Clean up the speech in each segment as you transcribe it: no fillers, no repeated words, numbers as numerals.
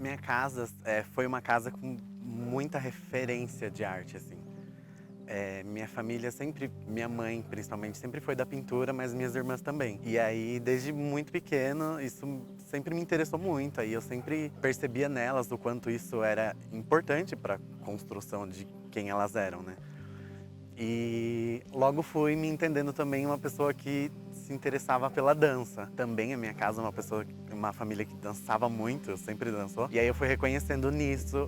minha casa foi uma casa com muita referência de arte, assim. Minha família sempre, minha mãe principalmente, sempre foi da pintura, mas minhas irmãs também. E aí, desde muito pequeno, isso sempre me interessou muito. Aí eu sempre percebia nelas o quanto isso era importante para a construção de quem elas eram, né? E logo fui me entendendo também uma pessoa que se interessava pela dança. Também a minha casa é uma família que dançava muito, sempre dançou. E aí eu fui reconhecendo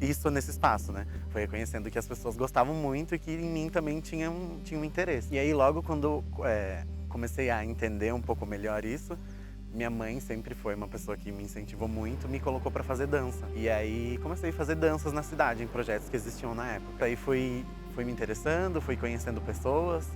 isso nesse espaço, né? Fui reconhecendo que as pessoas gostavam muito e que em mim também tinha um interesse. E aí logo quando comecei a entender um pouco melhor isso, minha mãe sempre foi uma pessoa que me incentivou muito, me colocou para fazer dança. E aí comecei a fazer danças na cidade, em projetos que existiam na época. Aí fui me interessando, fui conhecendo pessoas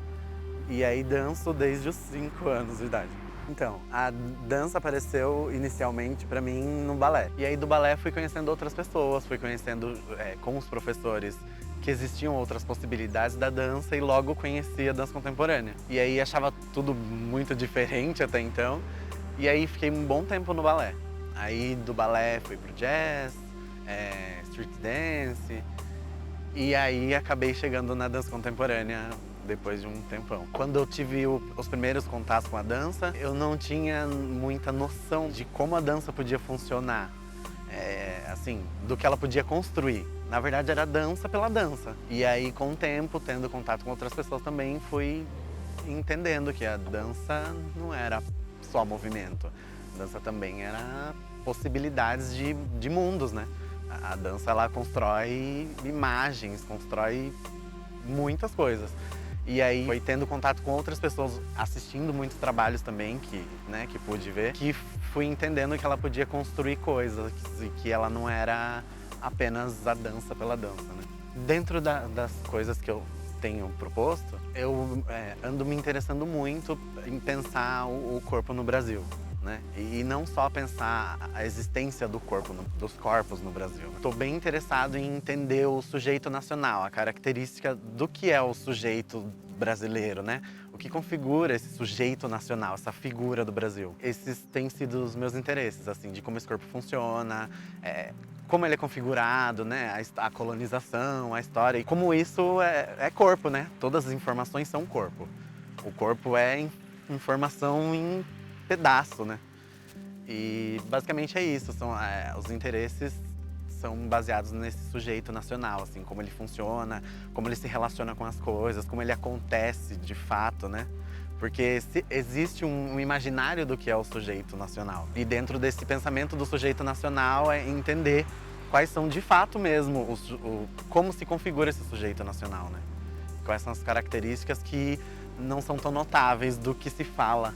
e aí danço desde os 5 anos de idade. Então, a dança apareceu inicialmente para mim no balé. E aí do balé fui conhecendo outras pessoas, fui conhecendo com os professores que existiam outras possibilidades da dança e logo conheci a dança contemporânea. E aí achava tudo muito diferente até então. E aí fiquei um bom tempo no balé. Aí do balé fui pro jazz, street dance. E aí acabei chegando na dança contemporânea depois de um tempão. Quando eu tive os primeiros contatos com a dança, eu não tinha muita noção de como a dança podia funcionar. Assim, do que ela podia construir. Na verdade era dança pela dança. E aí com o tempo, tendo contato com outras pessoas também, fui entendendo que a dança não era só movimento. A dança também era possibilidades de mundos, né? A dança, ela constrói imagens, constrói muitas coisas. E aí foi tendo contato com outras pessoas, assistindo muitos trabalhos também, que pude ver, que fui entendendo que ela podia construir coisas, que ela não era apenas a dança pela dança, né? Dentro das coisas que eu tenho proposto, eu ando me interessando muito em pensar o corpo no Brasil. Né? E não só pensar a existência do corpo, dos corpos no Brasil. Estou bem interessado em entender o sujeito nacional, a característica do que é o sujeito brasileiro, né? O que configura esse sujeito nacional, essa figura do Brasil. Esses têm sido os meus interesses, assim, de como esse corpo funciona, como ele é configurado, né? A colonização, a história, e como isso é corpo, né? Todas as informações são corpo. O corpo é informação em pedaço, né? E basicamente é isso, os interesses são baseados nesse sujeito nacional, assim, como ele funciona, como ele se relaciona com as coisas, como ele acontece de fato, né? Porque existe um imaginário do que é o sujeito nacional. E dentro desse pensamento do sujeito nacional é entender quais são de fato mesmo, como se configura esse sujeito nacional, né? Quais são as características que não são tão notáveis do que se fala,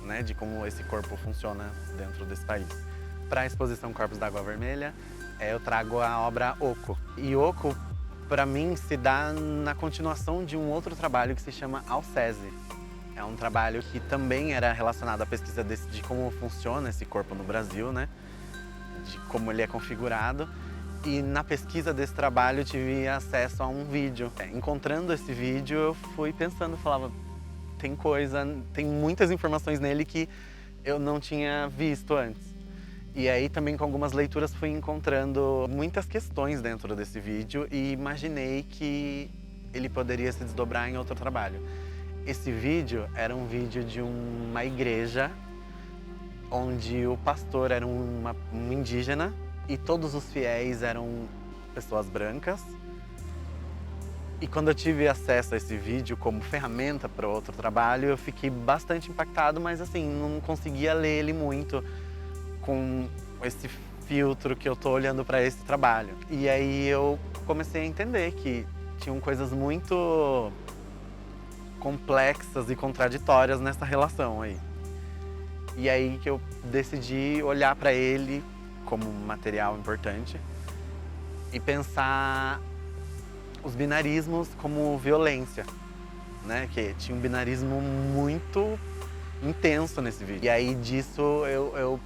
né, de como esse corpo funciona dentro desse país. Para a exposição Corpos d'Água Vermelha, eu trago a obra Oco. E Oco, para mim, se dá na continuação de um outro trabalho que se chama Alcese. É um trabalho que também era relacionado à pesquisa de como funciona esse corpo no Brasil, né, de como ele é configurado. E na pesquisa desse trabalho eu tive acesso a um vídeo. Encontrando esse vídeo, eu fui pensando, falava, tem muitas informações nele que eu não tinha visto antes. E aí também com algumas leituras fui encontrando muitas questões dentro desse vídeo e imaginei que ele poderia se desdobrar em outro trabalho. Esse vídeo era um vídeo de uma igreja onde o pastor era um indígena e todos os fiéis eram pessoas brancas. E quando eu tive acesso a esse vídeo como ferramenta para outro trabalho, eu fiquei bastante impactado, mas assim, não conseguia ler ele muito com esse filtro que eu tô olhando para esse trabalho. E aí eu comecei a entender que tinham coisas muito complexas e contraditórias nessa relação aí. E aí que eu decidi olhar para ele como um material importante e pensar os binarismos como violência, né? Que tinha um binarismo muito intenso nesse vídeo. E aí disso eu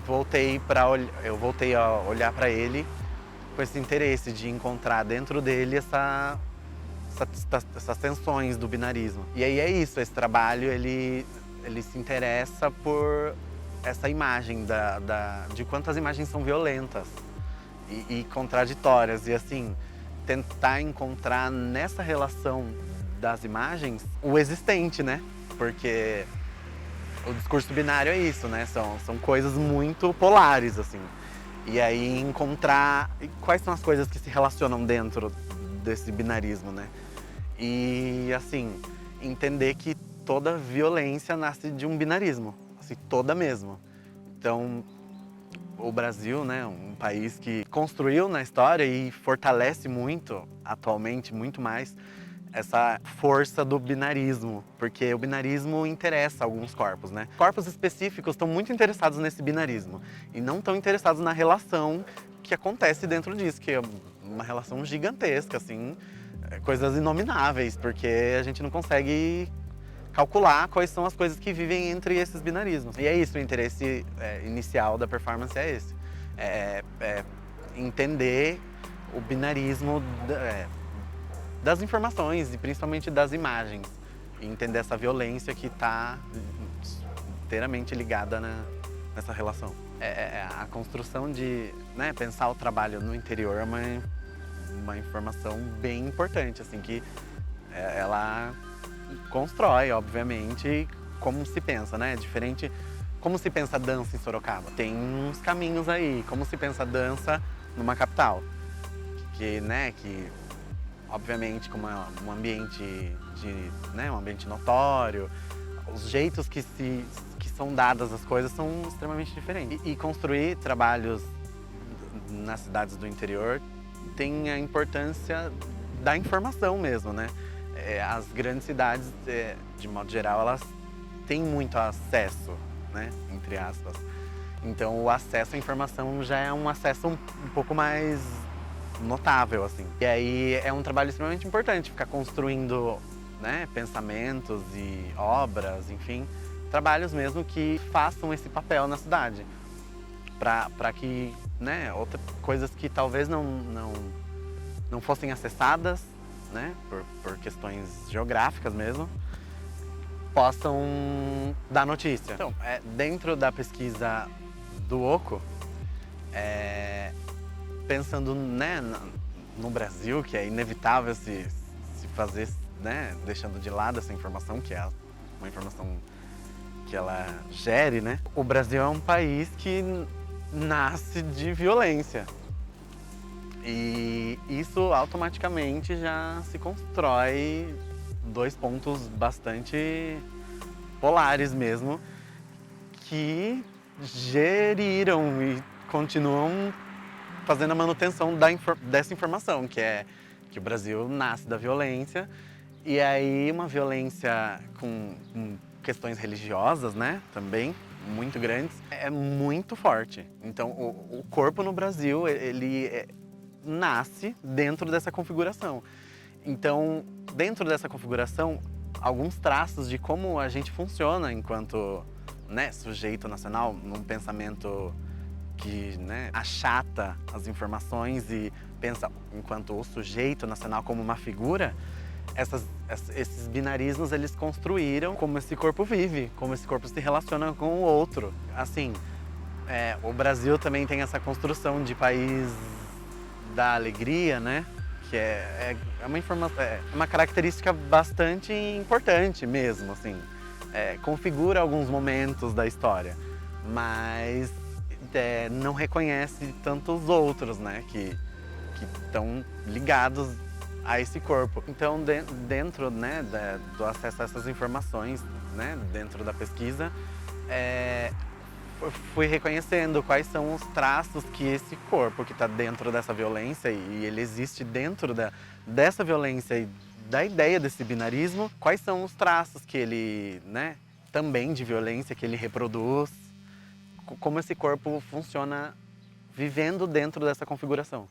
voltei a olhar para ele com esse interesse de encontrar dentro dele essas tensões do binarismo. E aí é isso, esse trabalho ele se interessa por essa imagem de quantas imagens são violentas e contraditórias. E assim, tentar encontrar nessa relação das imagens o existente, né? Porque o discurso binário é isso, né? São coisas muito polares, assim. E aí encontrar quais são as coisas que se relacionam dentro desse binarismo, né? E assim, entender que toda violência nasce de um binarismo, assim, toda mesmo. Então, o Brasil, né, um país que construiu na história e fortalece muito, atualmente, muito mais, essa força do binarismo, porque o binarismo interessa alguns corpos, né? Corpos específicos estão muito interessados nesse binarismo e não estão interessados na relação que acontece dentro disso, que é uma relação gigantesca, assim, coisas inomináveis, porque a gente não consegue calcular quais são as coisas que vivem entre esses binarismos. E é isso, o interesse inicial da performance é esse. É entender o binarismo das informações e principalmente das imagens. E entender essa violência que está inteiramente ligada nessa relação. A construção de pensar o trabalho no interior é uma informação bem importante, assim, que ela constrói, obviamente, como se pensa, né? Diferente como se pensa dança em Sorocaba. Tem uns caminhos aí, como se pensa dança numa capital. Que obviamente, como é um ambiente um ambiente notório, os jeitos que são dadas as coisas são extremamente diferentes. E construir trabalhos nas cidades do interior tem a importância da informação mesmo, né? As grandes cidades, de modo geral, elas têm muito acesso, né? Entre aspas. Então, o acesso à informação já é um acesso um pouco mais notável, assim. E aí é um trabalho extremamente importante ficar construindo, né, pensamentos e obras, enfim, trabalhos mesmo que façam esse papel na cidade, para que, né, outras coisas que talvez não fossem acessadas, né, por questões geográficas mesmo, possam dar notícia. Então, dentro da pesquisa do Oco, pensando, né, no Brasil, que é inevitável se fazer, né, deixando de lado essa informação, que é uma informação que ela gere, né? O Brasil é um país que nasce de violência. E isso automaticamente já se constrói dois pontos bastante polares mesmo, que geriram e continuam fazendo a manutenção dessa informação, que é que o Brasil nasce da violência, e aí uma violência com questões religiosas, né, também, muito grandes, é muito forte. Então, o corpo no Brasil, ele nasce dentro dessa configuração. Então, dentro dessa configuração, alguns traços de como a gente funciona enquanto, né, sujeito nacional, num pensamento que, né, achata as informações e pensa enquanto o sujeito nacional como uma figura, esses binarismos eles construíram como esse corpo vive, como esse corpo se relaciona com o outro. Assim, o Brasil também tem essa construção de país da alegria, né? Que é uma característica bastante importante mesmo, assim. Configura alguns momentos da história, mas não reconhece tantos outros, né? Que estão ligados a esse corpo. Então, dentro, né, do acesso a essas informações, né, dentro da pesquisa, fui reconhecendo quais são os traços que esse corpo que está dentro dessa violência, e ele existe dentro dessa violência e da ideia desse binarismo, quais são os traços que ele, né, também de violência, que ele reproduz, como esse corpo funciona vivendo dentro dessa configuração.